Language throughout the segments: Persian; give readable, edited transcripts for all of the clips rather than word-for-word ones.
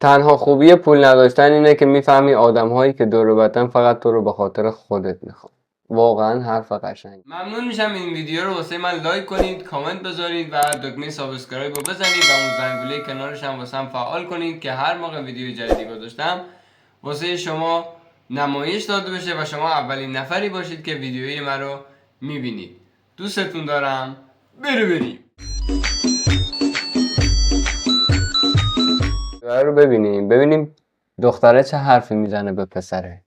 تنها خوبی پول نداشتن اینه که میفهمی آدم‌هایی که دور و برتن فقط تو رو به خاطر خودت میخوان. واقعا حرف قشنگ. ممنون میشم این ویدیو رو واسه من لایک کنید، کامنت بذارید و دکمه سابسکرایب رو بزنید و اون زنگوله کنارش هم واسه هم فعال کنید که هر موقع ویدیو جدیدی گذاشتم واسه شما نمایش داده بشه و شما اولین نفری باشید که ویدیوی من رو میبینید. دوستتون دارم. بریم رو ببینیم دختره چه حرفی میزنه به پسره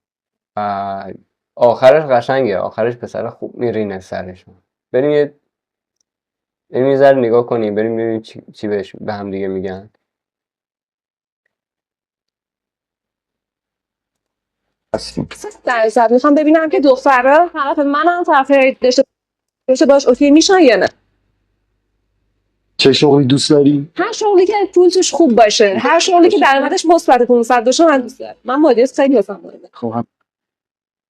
و آخرش قشنگه، آخرش پسر خوب میرینه سرش. بریم یه ذره نگاه کنیم، بریم ببینیم چی بهش به هم دیگه میگن. در ضبط میخوام ببینم که دختره طرف منم طرف داشته باش اوکی میشن یا نه. چه شغلی دوست داری؟ هر شغلی که پول توش خوب باشه، هر شغلی که درآمدش مثبت 500 باشه من دوست دارم. من مادیات خیلی واسم مهمه. خب هم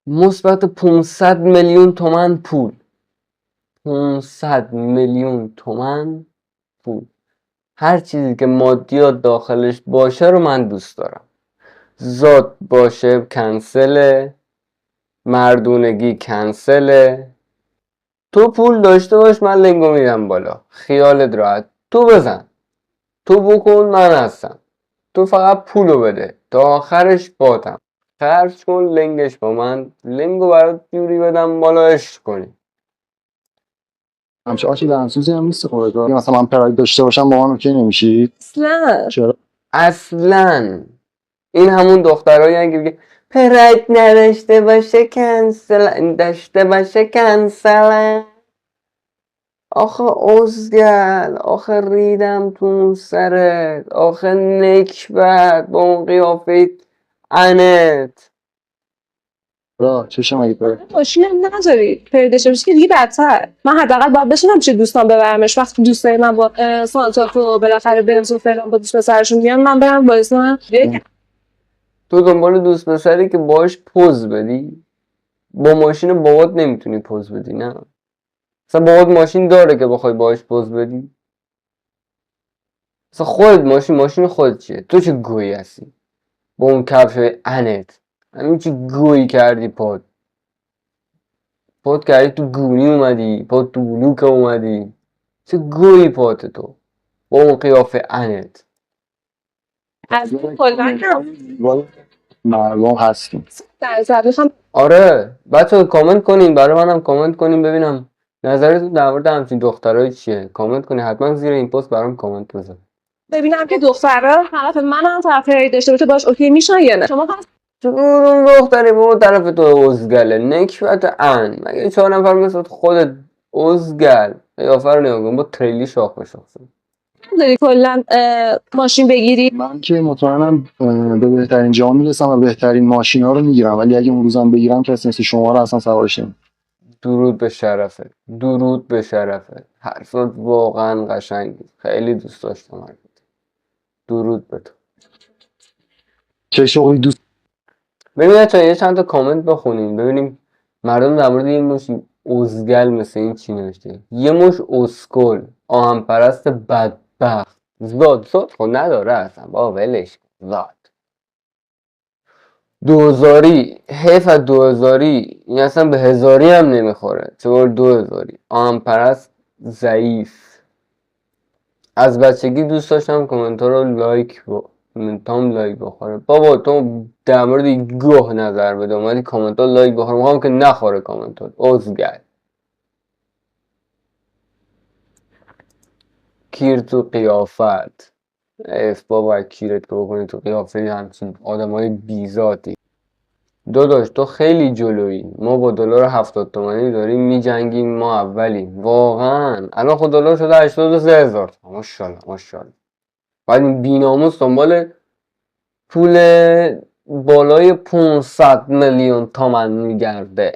مثبت 500 میلیون تومن پول، 500 میلیون تومن پول، هر چیزی که مادیات داخلش باشه رو من دوست دارم. ذات باشه کنسله، مردونگی کنسله. تو پول داشته باش من لنگو میدم بالا، خیالت راحت. تو بزن، تو بکن، من هستم. تو فقط پولو بده تا آخرش باتم. خرج کن لنگش با من، لنگو برات جوری بدم بالا عشق کنی. همچه آشی دهنسوزی هم نیست خودت. مثلا من پراید داشته باشم با من اوکی نمیشی؟ اصلا چرا؟ اصلا این همون دخترایی هن که میگه پراید نداشته باشه کنسل، داشته باشه کنسل. آخه ازگل، آخه ریدم تو اون سرت، آخه نکبت با اون قیافه انت. را چشم اگه پراید ماشین هم نداری پیداش بشه که دیگه بدتر. من حداقل باید بشنم چه دوستان ببرمش وقتی دوستای من با سانتاکو بالاخره بنز و فلان با دوست پسرشون میان من برم باعث من تو دنبال دوست پسری که باش پوز بدی؟ با ماشین بابات نمیتونی پوز بدی؟ نه مثلا بابات ماشین داره که بخوای باش پوز بدی؟ مثلا خودت ماشین خودت چیه؟ تو چه گویی هستی با اون کفش انت؟ همین چی گویی کردی پات کردی تو گونی اومدی، پات تو بلوک اومدی. چه گویی پات تو با اون قیافه انت. از کلا مردم هستیم. در ضبط میخوام آره بچه کامنت کنین، برای منم کامنت کنین ببینم نظرتون در مورد همچین دخترایی چیه. کامنت کنین حتما، زیر این پست برام کامنت بذار. ببینم که دختره طرف منم طرف داشته باشه باش اوکی میشن یا نه. شما چون اون دختری به اون طرف تو ازگله نکبت ان، مگه 4 نفر مثل خودت ازگل قیافه رو نگاه کن با تریلی شاخ بشاخ. داری کلا ماشین بگیری؟ من که مطمئنم به بهترین جا میرسم و بهترین ماشین ها رو میگیرم، ولی اگه اون روزم بگیرم کسی مثل شما رو اصلا سوارش نمی‌کنم. درود به شرفت، درود به شرفت. حرفت واقعا قشنگی، خیلی دوست داشتم حرفت. درود به تو. چه شغلی دوست ببین بچه‌ها یه چند تا کامنت بخونیم ببینیم مردم در مورد این مش ازگل مثل این چی نوشته. یه مش اسکل، آهن پرست بدبخت، زاد خود نداره اصلا با ولش کن. زاد دوزاری، حیف از دوزاری، این اصلا به هزاری هم نمیخوره، چطور 2000 آهن پرست ضعیف. از بچگی دوست داشتم کامنت ها رو لایک بخوره. بابا تو در مورد گوه نظر بده اومدی کامنت ها لایک بخوره، میخوام که نخوره کامنت ها. ازگل کیر تو قیافت. ایف بابا کیرت که بکنی تو قیافه همچین آدم های بیزاتی. داداش تو خیلی جلویی، ما با دلار 70 تومانی داریم میجنگیم، ما اولیم واقعا. الان خود دلار شده 83,000. ماشاءالله ماشاءالله. بعد این بیناموس دنبال پول بالای 500 میلیون تومن میگرده.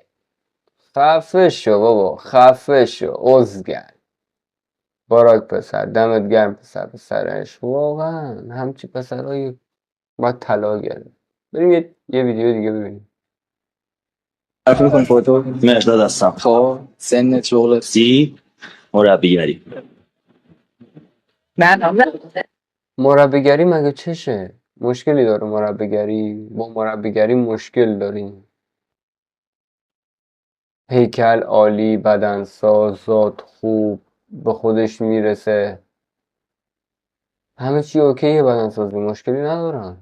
خفه شو بابا، خفه شو ازگل. باراک پسر، دمت گرم پسر، پسرش واقعا همچی پسرهایی باید طلا گرفت. بریم یه ویدیو دیگه ببینیم. عرفی میکنی خودتو؟ مرداد هستم. خب سنت شغلت چی؟ مربیگری. مربیگری مگه چشه؟ مشکلی داره مربیگری؟ با مربیگری مشکل داریم. هیکل عالی، بدنساز، ذات خوب، به خودش میرسه، همه چی اوکیه، بدنسازی مشکلی ندارن.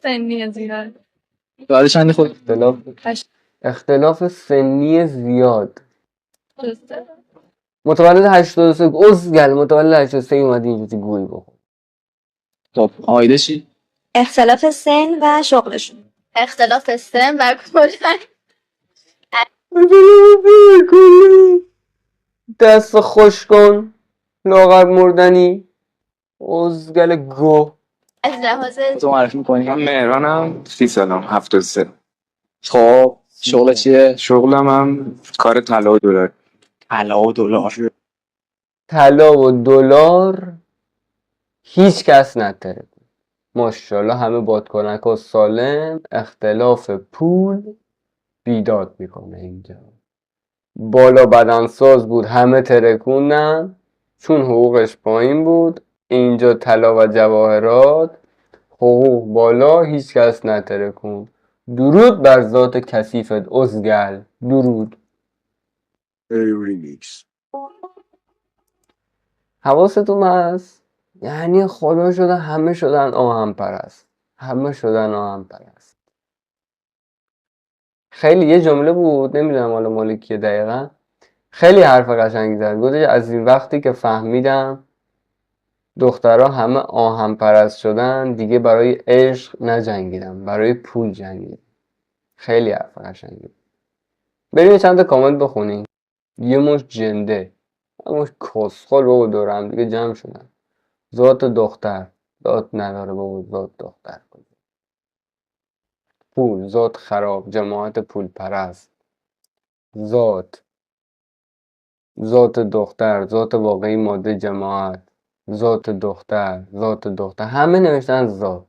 سنی زیاد. سوال چندی خود؟ اختلاف سنی زیاد. درسته. متولد 83 ازگل متولد 83 اومدی اینجوری گوی بخور. خب آیده چی؟ اختلاف سن و شغلشون. اختلاف سن و کلا دست خوش کن لاغر مردنی ازگل گو. از لحاظ تو معرفی میکنی؟ من مهرانم 30 سالم 73. خب شغل چیه؟ شغلم هم کار طلا و دلار. طلا و دلار. طلا و دلار هیچ کس نتره. ماشاءالله همه بادکنک و سالم. اختلاف پول بیداد میکنه اینجا. بالا بدنساز بود همه ترکوندن چون حقوقش پایین بود. اینجا طلا و جواهرات حقوق بالا هیچ کس نترکون. درود بر ذات کثیفت ازگل. درود. حواستون هست؟ یعنی خدا شده همه شدن آهن پرست. همه شدن آهن پرست. خیلی یه جمله بود نمیدونم حالا مال کیه دقیقا، خیلی حرف قشنگی زد. گفتش از این وقتی که فهمیدم دخترها همه آهن پرست شدن دیگه برای عشق نجنگیدم، برای پول جنگیدم. خیلی حرف قشنگی بود. بریم چند تا کامنت بخونیم. یه مش جنده، یه مش کسخل بابا دور هم دیگه جمع شدن. ذات دختر ذات نداره بابا، ذات دختر پول ذات خراب، جماعت پول پرست. ذات دختر، ذات واقعی ماده جماعت، ذات دختر همه نوشتن ذات.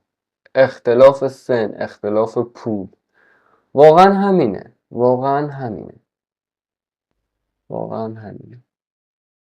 اختلاف سن، اختلاف پول. واقعا همینه.